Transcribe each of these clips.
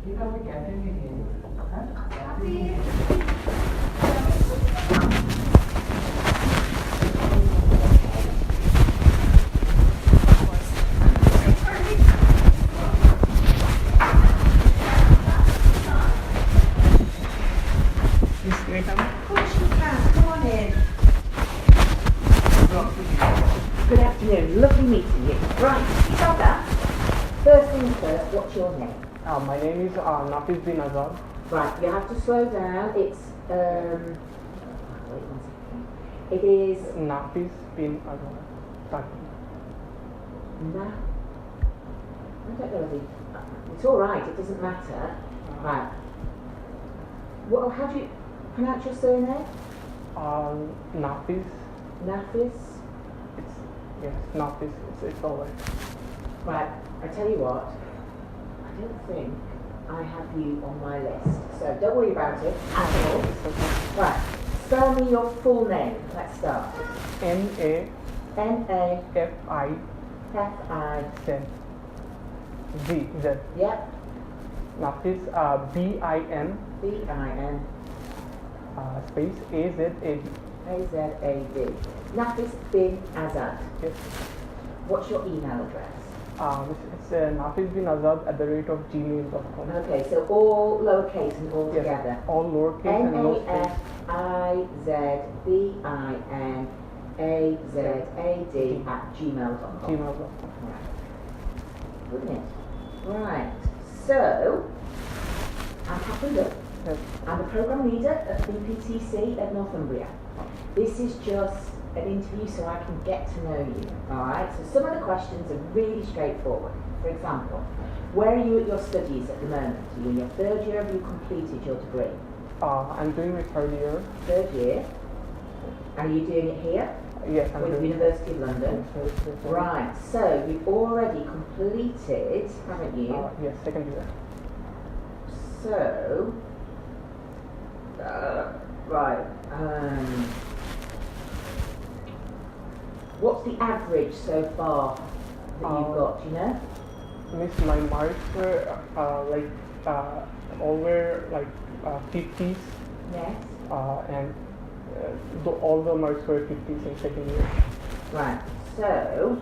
Good afternoon, lovely meeting you. Right, you got that? First things first, what's your name? My name is Nafis bin Azad. Right, you have to slow down. It's, wait 1 second. It is... Nafis bin Azad. I don't know it's alright, it doesn't matter. Right. Well, how do you pronounce your surname? Nafis. Nafis? Yes, Nafis. It's alright. Right, I tell you what, I don't think I have you on my list, so don't worry about it at all. Right, spell me your full name. Let's start. N-A-F-I-Z. Yep. Nafis, B-I-N. B-I-N. Space A-Z-A-D. A-Z-A-D. Nafis bin Azad. Yes. What's your email address? It's nafisbinazad@gmail.com. Okay, so all lowercase and all together. Yes, all lowercase and no space. nafisbinazad@gmail.com. Gmail.com. Right. Brilliant. Right. So, I'm Catherine Duff. Yes. I'm the program leader at BPTC at Northumbria. This is just an interview so I can get to know you. Alright, so some of the questions are really straightforward. For example, where are you at your studies at the moment? Are you in your third year? Have you completed your degree? I'm doing my third year. Third year? And are you doing it here? Yes, I'm with doing University of London? Yes. Right, so you've already completed, haven't you? Yes, second year. So, right. What's the average so far that you've got? Do you know? Miss, my marks were over 50s. Yes. And all the marks were 50s in second year. Right. So,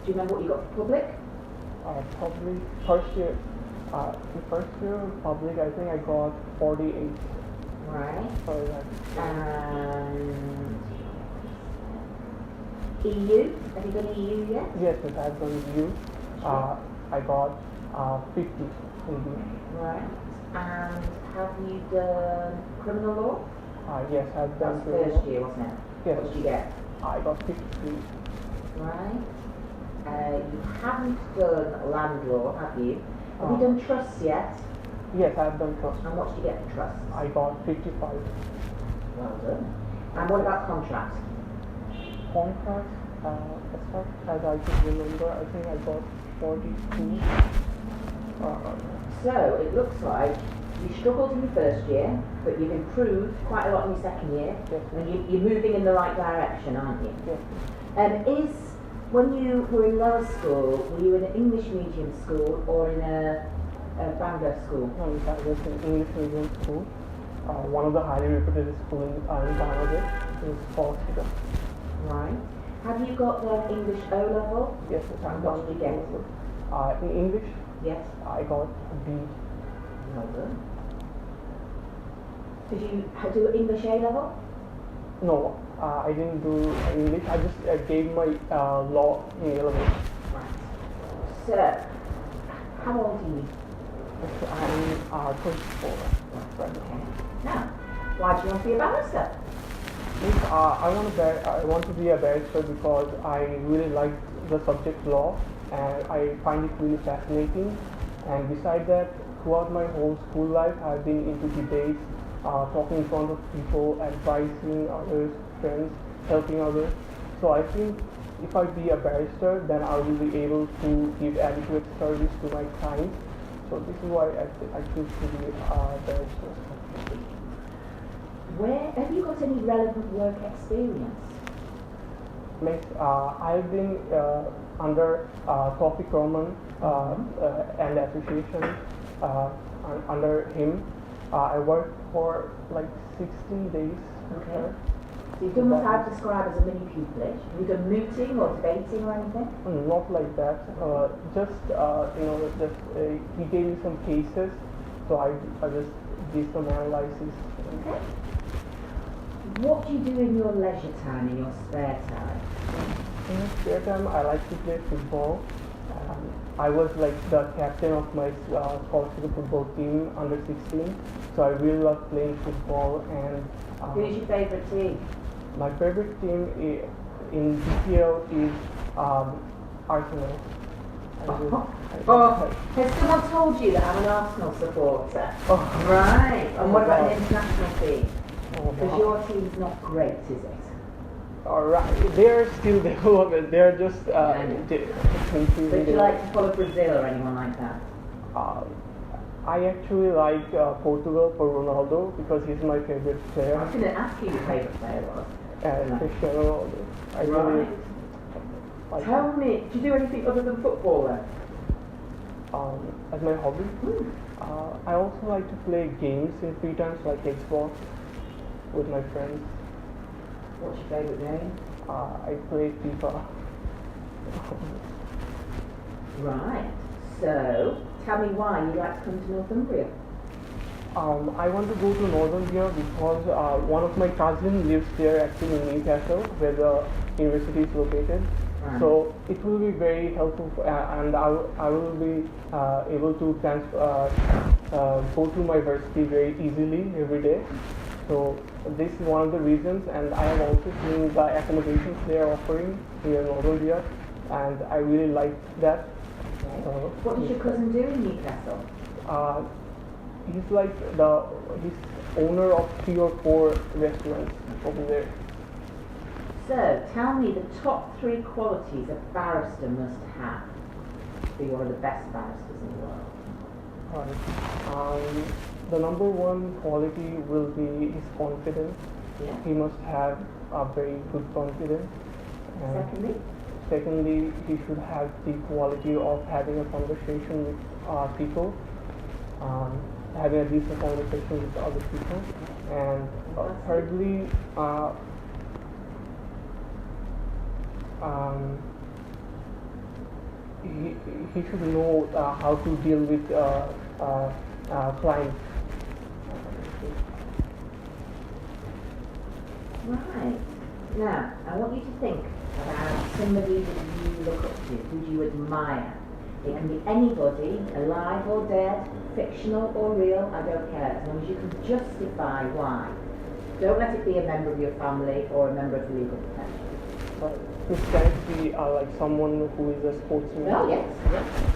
do you remember what you got for public? Probably first year. In first year public, I think I got 48. Right. Sorry, And EU? Have you done EU yet? Yes, I've done EU. I got 50 in EU. Right. And have you done criminal law? Yes, I've done That's first year, wasn't it? Yes. What did you get? I got 53. Right. You haven't done land law, have you? Have you done trusts yet? Yes, I've done trust. And what did you get for trusts? I got 55. Well done. And what about contracts? Contracts, as far as I can remember, I think I got 42. So it looks like you struggled in your first year, but you've improved quite a lot in your second year, Yes. and you're moving in the right direction, aren't you? Yes. When you were in lower school, were you in an English medium school or in a Bangla school? No, I was in English medium school. One of the highly reputed schools in Bangladesh is Forster. Right. Have you got the English O level? Yes, And what did you get? In English, Yes. I got B. Well done. Did you do English A level? No, I didn't do English. I just gave my law in A level. Right. So, how old are you? I'm 24 right now. Now, why do you want to be a barrister? Yes, I want to be a barrister because I really like the subject law and I find it really fascinating. And besides that, throughout my whole school life, I've been into debates, talking in front of people, advising others, friends, helping others. So I think if I be a barrister, then I will be able to give adequate service to my clients. So this is why I choose to be a barrister. Where have you got any relevant work experience? I've been under Topic Roman and Association uh, under him. I worked for like 16 days with Okay. her. So you've done what I'd describe as a mini pupillage. Have you done mooting or debating or anything? Not like that. Just just he gave me some cases, so I just did some analysis. Okay. What do you do in your leisure time, in your spare time? In my spare time, I like to play football. I was like the captain of my scholarship football team under 16, so I really love playing football. And Who's your favourite team? my favorite team in BPL is Arsenal. Has someone told you that I'm an Arsenal supporter? Oh. Right. And what about Wow. an international team? Oh, Because wow. your team's not great, is it? Alright, they're still developing. They're just Would you like to follow Brazil or anyone like that? I actually like Portugal for Ronaldo because he's my favorite I player. was going to ask you who your favourite player was. Cristiano Ronaldo. I really Right. like Tell me, do you do anything other than football then? as my hobby. Hmm. I also like to play games in free times like Xbox with my friends. What's your favourite game? I play FIFA. Right. So, tell me why you like to come to Northumbria. I want to go to Northumbria because one of my cousins lives there actually in Newcastle where the university is located. Right. So it will be very helpful and I will be able to go to my university very easily every day. So this is one of the reasons, and I have also seen the accommodations they are offering here in Northumbria, and I really like that. Okay. So, What does your cousin do in Newcastle? He's like he's owner of 3 or 4 restaurants over there. So, tell me the top 3 qualities a barrister must have to be one of the best barristers in the world. The number 1 quality will be his confidence. Yeah. He must have a very good confidence. And secondly, he should have the quality of having a conversation with people, having a decent conversation with other people. And thirdly, he should know how to deal with clients. Right. Now, I want you to think about somebody that you look up to, who you admire. It can be anybody, alive or dead, fictional or real, I don't care, as long as you can justify why. Don't let it be a member of your family or a member of the legal profession. This can be like someone who is a sportsman. Well, yes.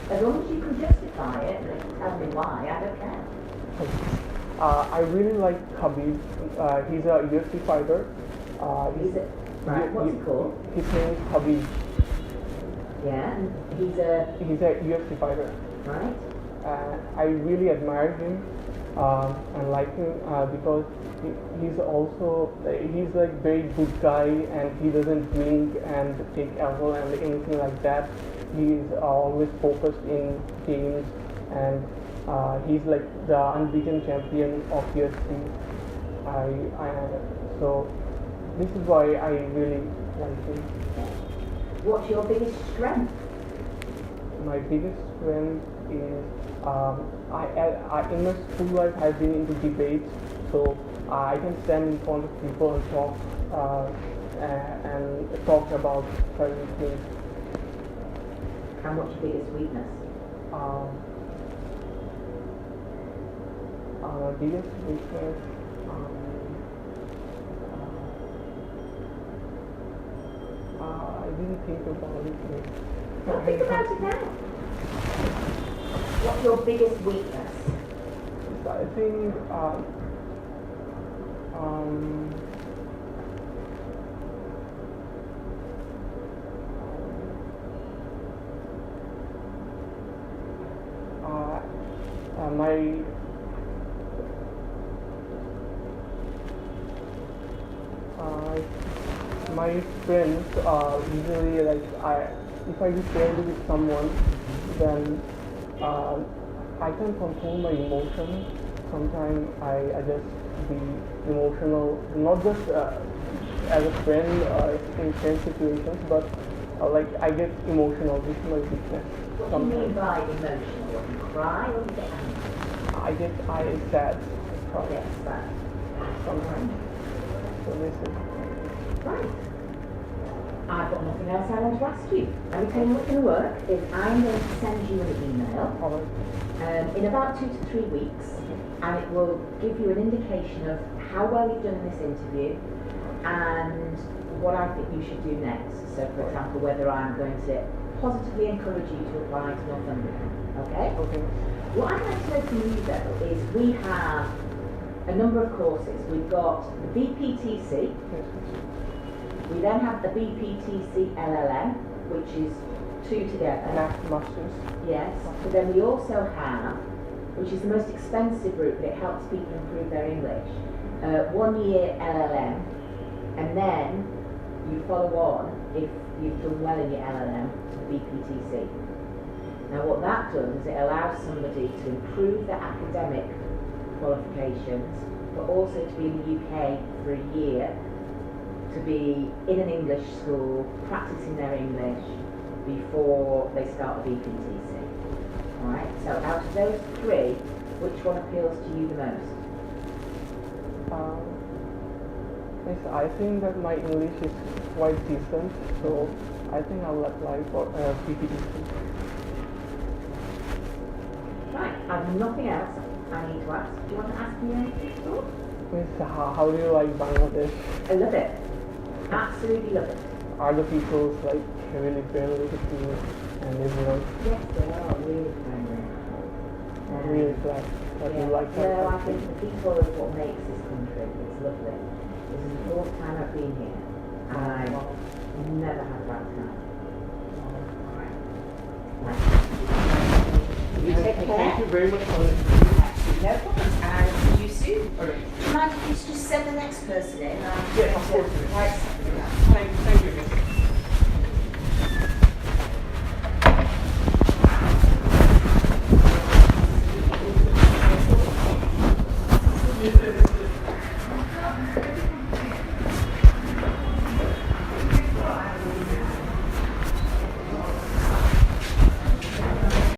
As long as you can justify it and tell me why, I don't care. I really like Khabib. He's a UFC fighter. Right, what's it called? His name is Khabib. Yeah, and he's a UFC fighter. right. I really admire him and like him because he's like very good guy, and he doesn't drink and take alcohol and anything like that. He's always focused in games, and he's like the unbeaten champion of UFC. So this is why I really like him. What's your biggest strength? My biggest strength is in my school life I've been into debates, so I can stand in front of people and talk about certain things. And what's your biggest weakness? Biggest weakness. I didn't think about it. Well, think about it now. What's your biggest weakness? I think my friends usually like if I be friendly with someone, then I can control my emotions. Sometimes I just be emotional, not just as a friend in friend situations, but like I get emotional. This is my weakness. What do you mean by emotional? What, you cry or you get angry? I sad. Cry Yes, that. sometimes. So this is Right. I've got nothing else I want to ask you. Let me tell you what's going to work is I'm going to send you an email alright. in about 2 to 3 weeks, and it will give you an indication of how well you've done in this interview and what I think you should do next. So, for example, whether I'm going to positively encourage you to apply to Northumbria. Okay? Okay. What I'd like to know from you, though, is we have a number of courses. We've got the BPTC. Yes. We then have the BPTC LLM, which is 2 together. Masters. Yes. But then we also have, which is the most expensive route, but it helps people improve their English, 1 year LLM, and then you follow on if you've done well in your LLM to the BPTC. Now what that does is it allows somebody to improve their academic qualifications, but also to be in the UK for a year, to be in an English school, practicing their English before they start the BPTC. Alright, so out of those 3, which one appeals to you the most? Yes, I think that my English is quite decent, so I think I will apply for PPTC. Right, I've nothing else I need to ask. Do you want to ask me anything at all? Miss, how do you like Bangladesh? I love it. Absolutely love it. Are the people like really friendly with you and everyone? Yes, they are really friendly. I'm really glad that you like that. No, I think the people are what makes this country. It's lovely. This is the 4th time I've been here, and I've never had a bad time. You take care. Thank you very much for No problem. And I'll see you soon. Would you mind if you just send the next person in? Yes, of course. Right,